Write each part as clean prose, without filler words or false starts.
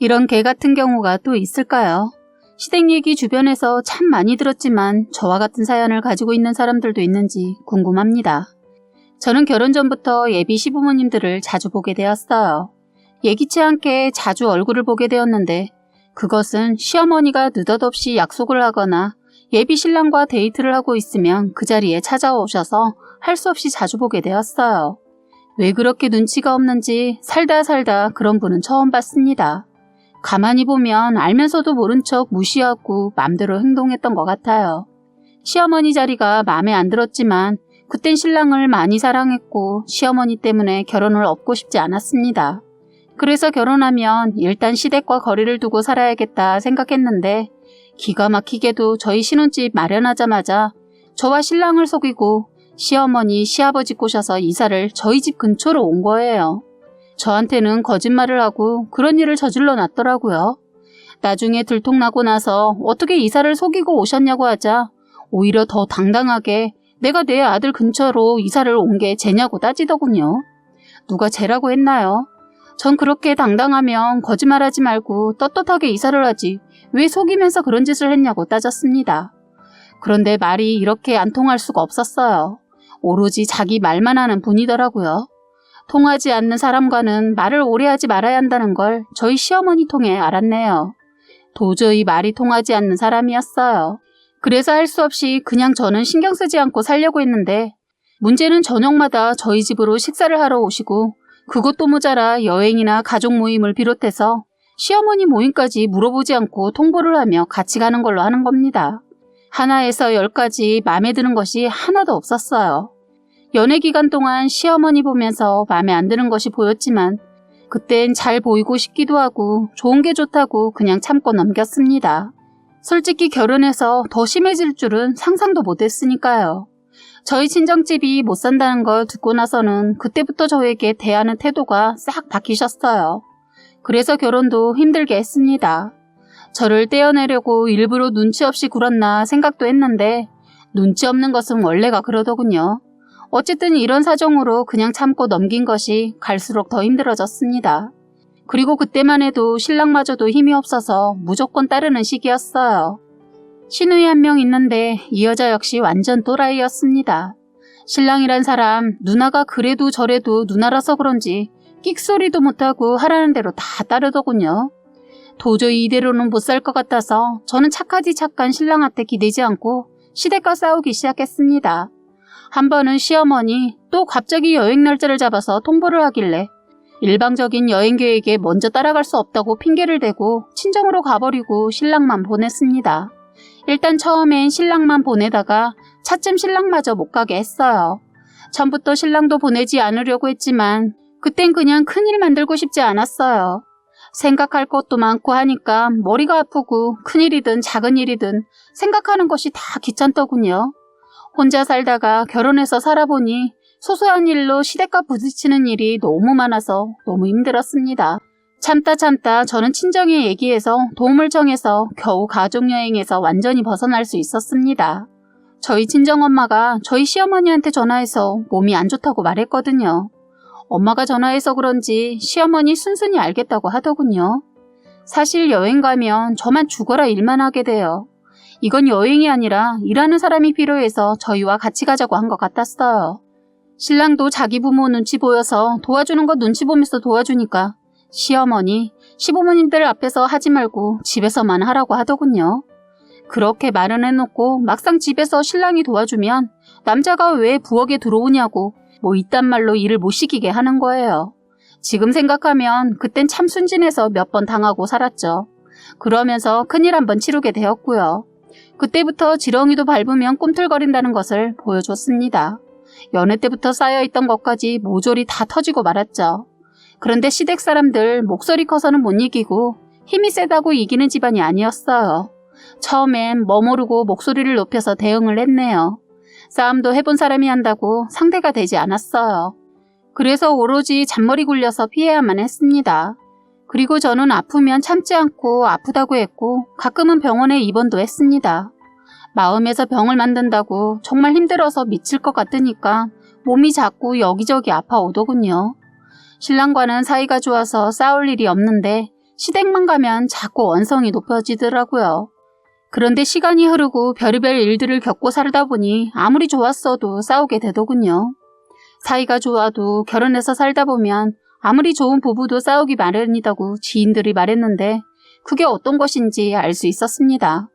이런 개 같은 경우가 또 있을까요? 시댁 얘기 주변에서 참 많이 들었지만 저와 같은 사연을 가지고 있는 사람들도 있는지 궁금합니다. 저는 결혼 전부터 예비 시부모님들을 자주 보게 되었어요. 예기치 않게 자주 얼굴을 보게 되었는데 그것은 시어머니가 느닷없이 약속을 하거나 예비 신랑과 데이트를 하고 있으면 그 자리에 찾아오셔서 할 수 없이 자주 보게 되었어요. 왜 그렇게 눈치가 없는지 살다 그런 분은 처음 봤습니다. 가만히 보면 알면서도 모른 척 무시하고 맘대로 행동했던 것 같아요. 시어머니 자리가 마음에 안 들었지만 그땐 신랑을 많이 사랑했고 시어머니 때문에 결혼을 업고 싶지 않았습니다. 그래서 결혼하면 일단 시댁과 거리를 두고 살아야겠다 생각했는데 기가 막히게도 저희 신혼집 마련하자마자 저와 신랑을 속이고 시어머니, 시아버지 꼬셔서 이사를 저희 집 근처로 온 거예요. 저한테는 거짓말을 하고 그런 일을 저질러 놨더라고요. 나중에 들통나고 나서 어떻게 이사를 속이고 오셨냐고 하자 오히려 더 당당하게 내가 내 아들 근처로 이사를 온 게 쟤냐고 따지더군요. 누가 쟤라고 했나요? 전 그렇게 당당하면 거짓말하지 말고 떳떳하게 이사를 하지 왜 속이면서 그런 짓을 했냐고 따졌습니다. 그런데 말이 이렇게 안 통할 수가 없었어요. 오로지 자기 말만 하는 분이더라고요. 통하지 않는 사람과는 말을 오래 하지 말아야 한다는 걸 저희 시어머니 통해 알았네요. 도저히 말이 통하지 않는 사람이었어요. 그래서 할 수 없이 그냥 저는 신경 쓰지 않고 살려고 했는데 문제는 저녁마다 저희 집으로 식사를 하러 오시고 그것도 모자라 여행이나 가족 모임을 비롯해서 시어머니 모임까지 물어보지 않고 통보를 하며 같이 가는 걸로 하는 겁니다. 하나에서 10까지 마음에 드는 것이 하나도 없었어요. 연애 기간 동안 시어머니 보면서 마음에 안 드는 것이 보였지만 그땐 잘 보이고 싶기도 하고 좋은 게 좋다고 그냥 참고 넘겼습니다. 솔직히 결혼해서 더 심해질 줄은 상상도 못했으니까요. 저희 친정집이 못 산다는 걸 듣고 나서는 그때부터 저에게 대하는 태도가 싹 바뀌셨어요. 그래서 결혼도 힘들게 했습니다. 저를 떼어내려고 일부러 눈치 없이 굴었나 생각도 했는데 눈치 없는 것은 원래가 그러더군요. 어쨌든 이런 사정으로 그냥 참고 넘긴 것이 갈수록 더 힘들어졌습니다. 그리고 그때만 해도 신랑마저도 힘이 없어서 무조건 따르는 시기였어요. 시누이 한 명 있는데 이 여자 역시 완전 또라이였습니다. 신랑이란 사람 누나가 그래도 저래도 누나라서 그런지 끽소리도 못하고 하라는 대로 다 따르더군요. 도저히 이대로는 못 살 것 같아서 저는 착하디 착한 신랑한테 기대지 않고 시댁과 싸우기 시작했습니다. 한 번은 시어머니 또 갑자기 여행 날짜를 잡아서 통보를 하길래 일방적인 여행 계획에 먼저 따라갈 수 없다고 핑계를 대고 친정으로 가버리고 신랑만 보냈습니다. 일단 처음엔 신랑만 보내다가 차츰 신랑마저 못 가게 했어요. 처음부터 신랑도 보내지 않으려고 했지만 그땐 그냥 큰일 만들고 싶지 않았어요. 생각할 것도 많고 하니까 머리가 아프고 큰일이든 작은 일이든 생각하는 것이 다 귀찮더군요. 혼자 살다가 결혼해서 살아보니 소소한 일로 시댁과 부딪히는 일이 너무 많아서 너무 힘들었습니다. 참다 저는 친정에 얘기해서 도움을 청해서 겨우 가족여행에서 완전히 벗어날 수 있었습니다. 저희 친정엄마가 저희 시어머니한테 전화해서 몸이 안 좋다고 말했거든요. 엄마가 전화해서 그런지 시어머니 순순히 알겠다고 하더군요. 사실 여행 가면 저만 죽어라 일만 하게 돼요. 이건 여행이 아니라 일하는 사람이 필요해서 저희와 같이 가자고 한 것 같았어요. 신랑도 자기 부모 눈치 보여서 도와주는 거 눈치 보면서 도와주니까 시어머니, 시부모님들 앞에서 하지 말고 집에서만 하라고 하더군요. 그렇게 말은 해놓고 막상 집에서 신랑이 도와주면 남자가 왜 부엌에 들어오냐고 뭐 이딴 말로 일을 못 시키게 하는 거예요. 지금 생각하면 그땐 참 순진해서 몇 번 당하고 살았죠. 그러면서 큰일 한번 치르게 되었고요. 그때부터 지렁이도 밟으면 꿈틀거린다는 것을 보여줬습니다. 연애 때부터 쌓여있던 것까지 모조리 다 터지고 말았죠. 그런데 시댁 사람들 목소리 커서는 못 이기고 힘이 세다고 이기는 집안이 아니었어요. 처음엔 머무르고 목소리를 높여서 대응을 했네요. 싸움도 해본 사람이 한다고 상대가 되지 않았어요. 그래서 오로지 잔머리 굴려서 피해야만 했습니다. 그리고 저는 아프면 참지 않고 아프다고 했고 가끔은 병원에 입원도 했습니다. 마음에서 병을 만든다고 정말 힘들어서 미칠 것 같으니까 몸이 자꾸 여기저기 아파오더군요. 신랑과는 사이가 좋아서 싸울 일이 없는데 시댁만 가면 자꾸 원성이 높아지더라고요. 그런데 시간이 흐르고 별의별 일들을 겪고 살다 보니 아무리 좋았어도 싸우게 되더군요. 사이가 좋아도 결혼해서 살다 보면 아무리 좋은 부부도 싸우기 마련이라고 지인들이 말했는데 그게 어떤 것인지 알 수 있었습니다.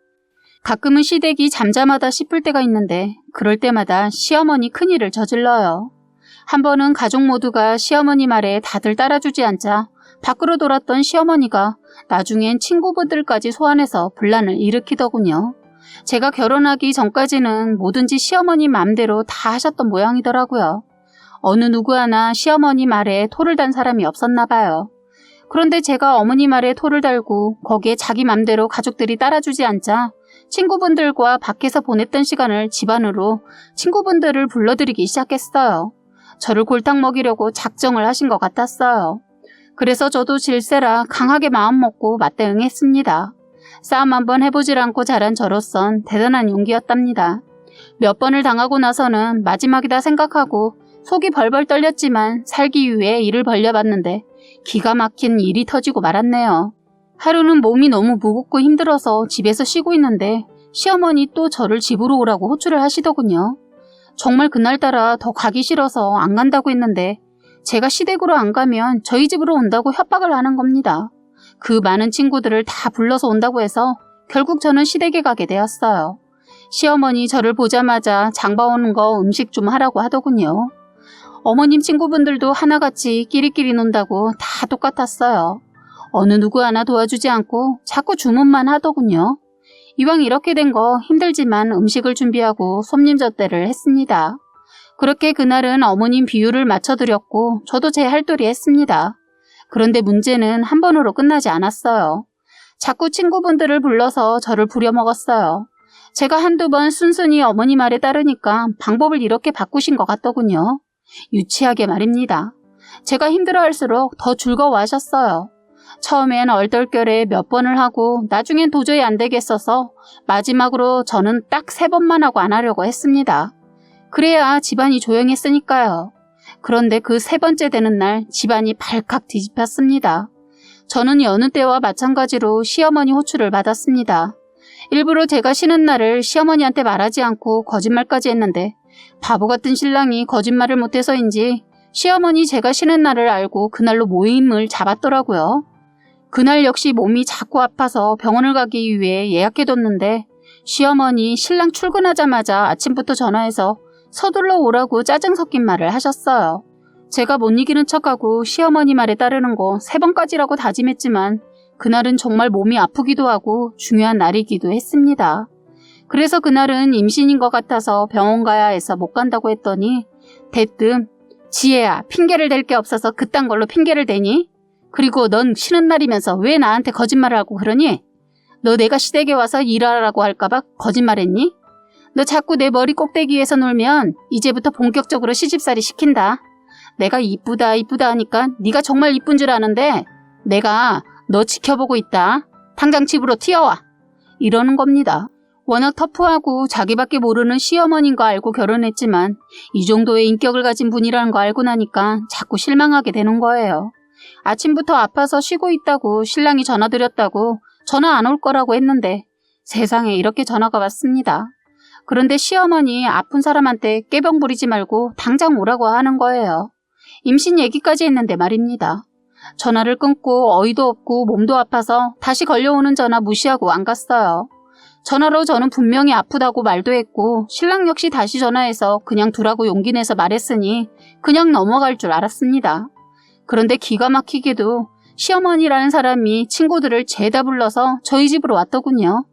가끔은 시댁이 잠잠하다 싶을 때가 있는데 그럴 때마다 시어머니 큰일을 저질러요. 한 번은 가족 모두가 시어머니 말에 다들 따라주지 않자 밖으로 돌았던 시어머니가 나중엔 친구분들까지 소환해서 분란을 일으키더군요. 제가 결혼하기 전까지는 뭐든지 시어머니 마음대로 다 하셨던 모양이더라고요. 어느 누구 하나 시어머니 말에 토를 단 사람이 없었나 봐요. 그런데 제가 어머니 말에 토를 달고 거기에 자기 맘대로 가족들이 따라주지 않자 친구분들과 밖에서 보냈던 시간을 집안으로 친구분들을 불러들이기 시작했어요. 저를 골탕 먹이려고 작정을 하신 것 같았어요. 그래서 저도 질세라 강하게 마음먹고 맞대응했습니다. 싸움 한번 해보질 않고 자란 저로선 대단한 용기였답니다. 몇 번을 당하고 나서는 마지막이다 생각하고 속이 벌벌 떨렸지만 살기 위해 일을 벌려봤는데 기가 막힌 일이 터지고 말았네요. 하루는 몸이 너무 무겁고 힘들어서 집에서 쉬고 있는데 시어머니 또 저를 집으로 오라고 호출을 하시더군요. 정말 그날따라 더 가기 싫어서 안 간다고 했는데 제가 시댁으로 안 가면 저희 집으로 온다고 협박을 하는 겁니다. 그 많은 친구들을 다 불러서 온다고 해서 결국 저는 시댁에 가게 되었어요. 시어머니 저를 보자마자 장봐오는 거 음식 좀 하라고 하더군요. 어머님 친구분들도 하나같이 끼리끼리 논다고 다 똑같았어요. 어느 누구 하나 도와주지 않고 자꾸 주문만 하더군요. 이왕 이렇게 된 거 힘들지만 음식을 준비하고 손님 접대를 했습니다. 그렇게 그날은 어머님 비유를 맞춰드렸고 저도 제 할도리 했습니다. 그런데 문제는 한 번으로 끝나지 않았어요. 자꾸 친구분들을 불러서 저를 부려먹었어요. 제가 한두 번 순순히 어머니 말에 따르니까 방법을 이렇게 바꾸신 것 같더군요. 유치하게 말입니다. 제가 힘들어할수록 더 즐거워하셨어요. 처음엔 얼떨결에 몇 번을 하고 나중엔 도저히 안 되겠어서 마지막으로 저는 딱 3번만 하고 안 하려고 했습니다. 그래야 집안이 조용했으니까요. 그런데 그 3번째 되는 날 집안이 발칵 뒤집혔습니다. 저는 여느 때와 마찬가지로 시어머니 호출을 받았습니다. 일부러 제가 쉬는 날을 시어머니한테 말하지 않고 거짓말까지 했는데 바보 같은 신랑이 거짓말을 못해서인지 시어머니 제가 쉬는 날을 알고 그날로 모임을 잡았더라고요. 그날 역시 몸이 자꾸 아파서 병원을 가기 위해 예약해뒀는데 시어머니 신랑 출근하자마자 아침부터 전화해서 서둘러 오라고 짜증 섞인 말을 하셨어요. 제가 못 이기는 척하고 시어머니 말에 따르는 거 3번까지라고 다짐했지만 그날은 정말 몸이 아프기도 하고 중요한 날이기도 했습니다. 그래서 그날은 임신인 것 같아서 병원 가야 해서 못 간다고 했더니 대뜸 지혜야 핑계를 댈 게 없어서 그딴 걸로 핑계를 대니? 그리고 넌 쉬는 날이면서 왜 나한테 거짓말을 하고 그러니? 너 내가 시댁에 와서 일하라고 할까봐 거짓말했니? 너 자꾸 내 머리 꼭대기에서 놀면 이제부터 본격적으로 시집살이 시킨다. 내가 이쁘다 하니까 네가 정말 이쁜 줄 아는데 내가 너 지켜보고 있다. 당장 집으로 튀어와. 이러는 겁니다. 워낙 터프하고 자기밖에 모르는 시어머니인 거 알고 결혼했지만 이 정도의 인격을 가진 분이라는 거 알고 나니까 자꾸 실망하게 되는 거예요. 아침부터 아파서 쉬고 있다고 신랑이 전화드렸다고 전화 안 올 거라고 했는데 세상에 이렇게 전화가 왔습니다. 그런데 시어머니 아픈 사람한테 깨병 부리지 말고 당장 오라고 하는 거예요. 임신 얘기까지 했는데 말입니다. 전화를 끊고 어이도 없고 몸도 아파서 다시 걸려오는 전화 무시하고 안 갔어요. 전화로 저는 분명히 아프다고 말도 했고 신랑 역시 다시 전화해서 그냥 두라고 용기 내서 말했으니 그냥 넘어갈 줄 알았습니다. 그런데 기가 막히게도 시어머니라는 사람이 친구들을 죄다 불러서 저희 집으로 왔더군요.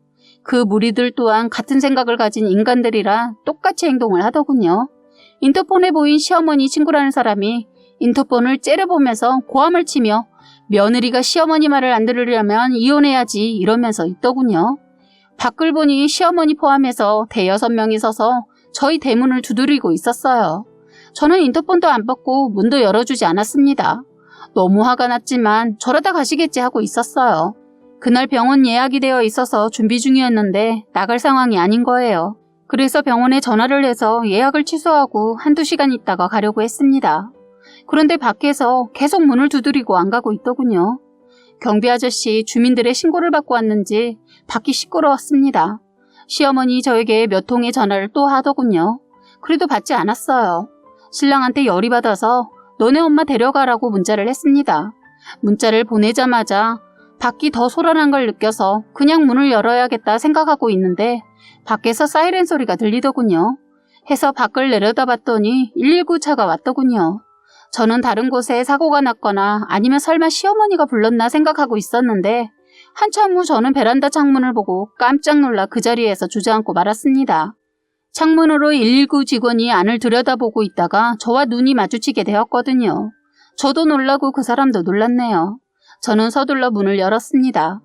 그 무리들 또한 같은 생각을 가진 인간들이라 똑같이 행동을 하더군요. 인터폰에 보인 시어머니 친구라는 사람이 인터폰을 째려보면서 고함을 치며 며느리가 시어머니 말을 안 들으려면 이혼해야지 이러면서 있더군요. 밖을 보니 시어머니 포함해서 5-6명이 서서 저희 대문을 두드리고 있었어요. 저는 인터폰도 안 받고 문도 열어주지 않았습니다. 너무 화가 났지만 저러다 가시겠지 하고 있었어요. 그날 병원 예약이 되어 있어서 준비 중이었는데 나갈 상황이 아닌 거예요. 그래서 병원에 전화를 해서 예약을 취소하고 1-2시간 있다가 가려고 했습니다. 그런데 밖에서 계속 문을 두드리고 안 가고 있더군요. 경비 아저씨 주민들의 신고를 받고 왔는지 밖이 시끄러웠습니다. 시어머니 저에게 몇 통의 전화를 또 하더군요. 그래도 받지 않았어요. 신랑한테 열이 받아서 너네 엄마 데려가라고 문자를 했습니다. 문자를 보내자마자 밖이 더 소란한 걸 느껴서 그냥 문을 열어야겠다 생각하고 있는데 밖에서 사이렌 소리가 들리더군요. 해서 밖을 내려다봤더니 119 차가 왔더군요. 저는 다른 곳에 사고가 났거나 아니면 설마 시어머니가 불렀나 생각하고 있었는데 한참 후 저는 베란다 창문을 보고 깜짝 놀라 그 자리에서 주저앉고 말았습니다. 창문으로 119 직원이 안을 들여다보고 있다가 저와 눈이 마주치게 되었거든요. 저도 놀라고 그 사람도 놀랐네요. 저는 서둘러 문을 열었습니다.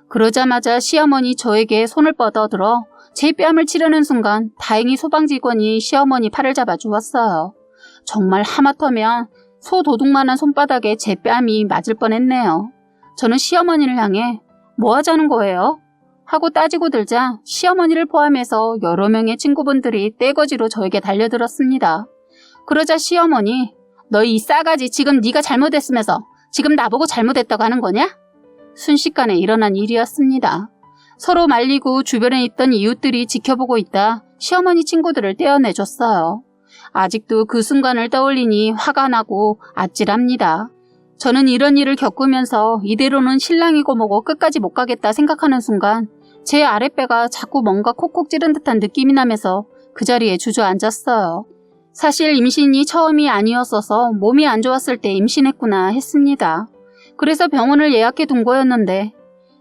그러자마자 시어머니 저에게 손을 뻗어들어 제 뺨을 치려는 순간 다행히 소방직원이 시어머니 팔을 잡아 주었어요. 정말 하마터면 소 도둑만한 손바닥에 제 뺨이 맞을 뻔했네요. 저는 시어머니를 향해 뭐 하자는 거예요? 하고 따지고 들자 시어머니를 포함해서 여러 명의 친구분들이 떼거지로 저에게 달려들었습니다. 그러자 시어머니, 너 이 싸가지 지금 네가 잘못했으면서 지금 나보고 잘못했다고 하는 거냐? 순식간에 일어난 일이었습니다. 서로 말리고 주변에 있던 이웃들이 지켜보고 있다 시어머니 친구들을 떼어내줬어요. 아직도 그 순간을 떠올리니 화가 나고 아찔합니다. 저는 이런 일을 겪으면서 이대로는 신랑이고 뭐고 끝까지 못 가겠다 생각하는 순간 제 아랫배가 자꾸 뭔가 콕콕 찌른 듯한 느낌이 나면서 그 자리에 주저앉았어요. 사실 임신이 처음이 아니었어서 몸이 안 좋았을 때 임신했구나 했습니다. 그래서 병원을 예약해 둔 거였는데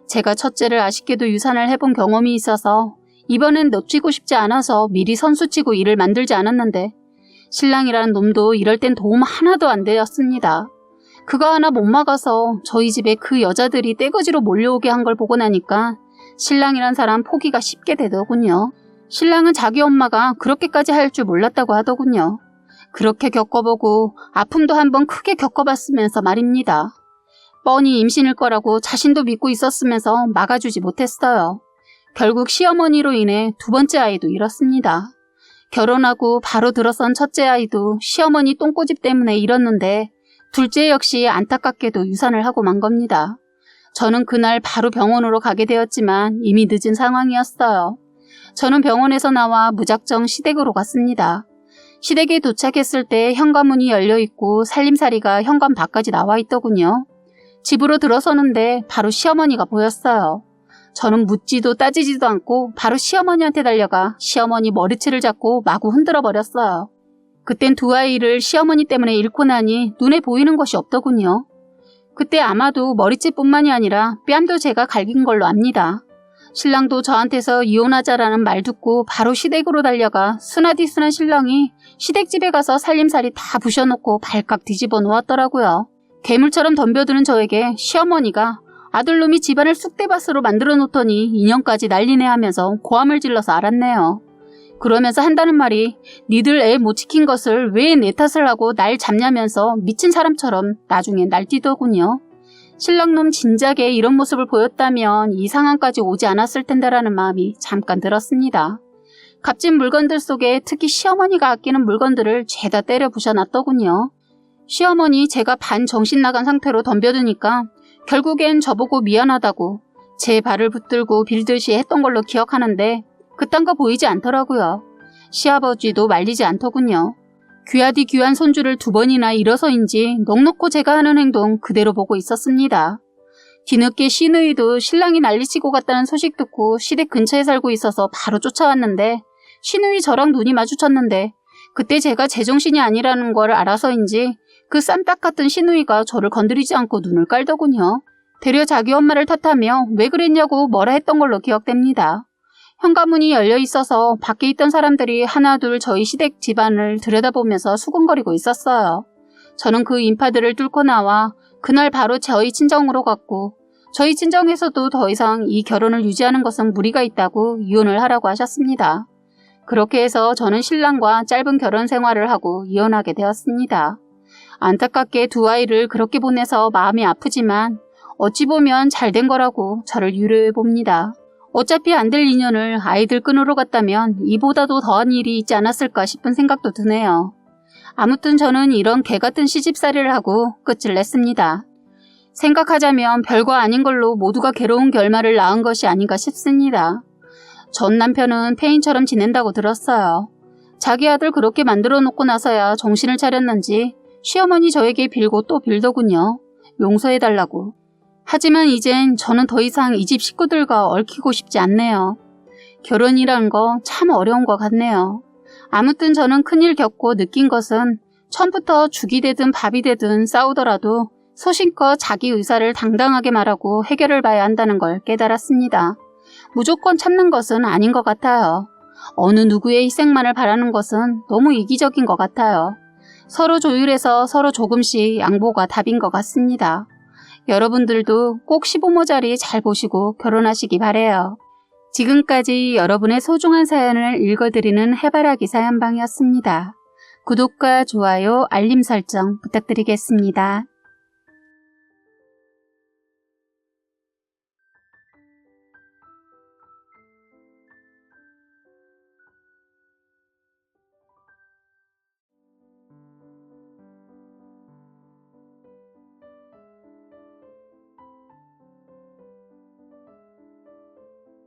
제가 첫째를 아쉽게도 유산을 해본 경험이 있어서 이번엔 놓치고 싶지 않아서 미리 선수치고 일을 만들지 않았는데 신랑이라는 놈도 이럴 땐 도움 하나도 안 되었습니다. 그거 하나 못 막아서 저희 집에 그 여자들이 떼거지로 몰려오게 한 걸 보고 나니까 신랑이란 사람 포기가 쉽게 되더군요. 신랑은 자기 엄마가 그렇게까지 할 줄 몰랐다고 하더군요. 그렇게 겪어보고 아픔도 한번 크게 겪어봤으면서 말입니다. 뻔히 임신일 거라고 자신도 믿고 있었으면서 막아주지 못했어요. 결국 시어머니로 인해 두 번째 아이도 잃었습니다. 결혼하고 바로 들어선 첫째 아이도 시어머니 똥꼬집 때문에 잃었는데 둘째 역시 안타깝게도 유산을 하고 만 겁니다. 저는 그날 바로 병원으로 가게 되었지만 이미 늦은 상황이었어요. 저는 병원에서 나와 무작정 시댁으로 갔습니다. 시댁에 도착했을 때 현관문이 열려있고 살림살이가 현관 밖까지 나와 있더군요. 집으로 들어서는데 바로 시어머니가 보였어요. 저는 묻지도 따지지도 않고 바로 시어머니한테 달려가 시어머니 머리채를 잡고 마구 흔들어 버렸어요. 그땐 두 아이를 시어머니 때문에 잃고 나니 눈에 보이는 것이 없더군요. 그때 아마도 머리채뿐만이 아니라 뺨도 제가 갈긴 걸로 압니다. 신랑도 저한테서 이혼하자라는 말 듣고 바로 시댁으로 달려가 순하디순한 신랑이 시댁집에 가서 살림살이 다 부셔놓고 발칵 뒤집어 놓았더라고요. 괴물처럼 덤벼드는 저에게 시어머니가 아들놈이 집안을 쑥대밭으로 만들어 놓더니 인연까지 난리네 하면서 고함을 질러서 알았네요. 그러면서 한다는 말이 니들 애 못 지킨 것을 왜 내 탓을 하고 날 잡냐면서 미친 사람처럼 나중에 날뛰더군요. 신랑놈 진작에 이런 모습을 보였다면 이 상황까지 오지 않았을 텐데라는 마음이 잠깐 들었습니다. 값진 물건들 속에 특히 시어머니가 아끼는 물건들을 죄다 때려 부셔놨더군요. 시어머니 제가 반 정신 나간 상태로 덤벼드니까 결국엔 저보고 미안하다고 제 발을 붙들고 빌듯이 했던 걸로 기억하는데 그딴 거 보이지 않더라고요. 시아버지도 말리지 않더군요. 귀하디 귀한 손주를 2번이나 잃어서인지 넋놓고 제가 하는 행동 그대로 보고 있었습니다. 뒤늦게 시누이도 신랑이 난리치고 갔다는 소식 듣고 시댁 근처에 살고 있어서 바로 쫓아왔는데 시누이 저랑 눈이 마주쳤는데 그때 제가 제정신이 아니라는 걸 알아서인지 그 쌈딱 같은 시누이가 저를 건드리지 않고 눈을 깔더군요. 되려 자기 엄마를 탓하며 왜 그랬냐고 뭐라 했던 걸로 기억됩니다. 현관문이 열려 있어서 밖에 있던 사람들이 하나둘 저희 시댁 집안을 들여다보면서 수군거리고 있었어요. 저는 그 인파들을 뚫고 나와 그날 바로 저희 친정으로 갔고 저희 친정에서도 더 이상 이 결혼을 유지하는 것은 무리가 있다고 이혼을 하라고 하셨습니다. 그렇게 해서 저는 신랑과 짧은 결혼 생활을 하고 이혼하게 되었습니다. 안타깝게 두 아이를 그렇게 보내서 마음이 아프지만 어찌 보면 잘된 거라고 저를 위로해 봅니다. 어차피 안 될 인연을 아이들 끈으로 갔다면 이보다도 더한 일이 있지 않았을까 싶은 생각도 드네요. 아무튼 저는 이런 개같은 시집살이를 하고 끝을 냈습니다. 생각하자면 별거 아닌 걸로 모두가 괴로운 결말을 낳은 것이 아닌가 싶습니다. 전 남편은 폐인처럼 지낸다고 들었어요. 자기 아들 그렇게 만들어 놓고 나서야 정신을 차렸는지 시어머니 저에게 빌고 또 빌더군요. 용서해달라고. 하지만 이젠 저는 더 이상 이 집 식구들과 얽히고 싶지 않네요. 결혼이란 거 참 어려운 것 같네요. 아무튼 저는 큰일 겪고 느낀 것은 처음부터 죽이 되든 밥이 되든 싸우더라도 소신껏 자기 의사를 당당하게 말하고 해결을 봐야 한다는 걸 깨달았습니다. 무조건 참는 것은 아닌 것 같아요. 어느 누구의 희생만을 바라는 것은 너무 이기적인 것 같아요. 서로 조율해서 서로 조금씩 양보가 답인 것 같습니다. 여러분들도 꼭 시부모 자리 잘 보시고 결혼하시기 바래요. 지금까지 여러분의 소중한 사연을 읽어드리는 해바라기 사연방이었습니다. 구독과 좋아요, 알림 설정 부탁드리겠습니다.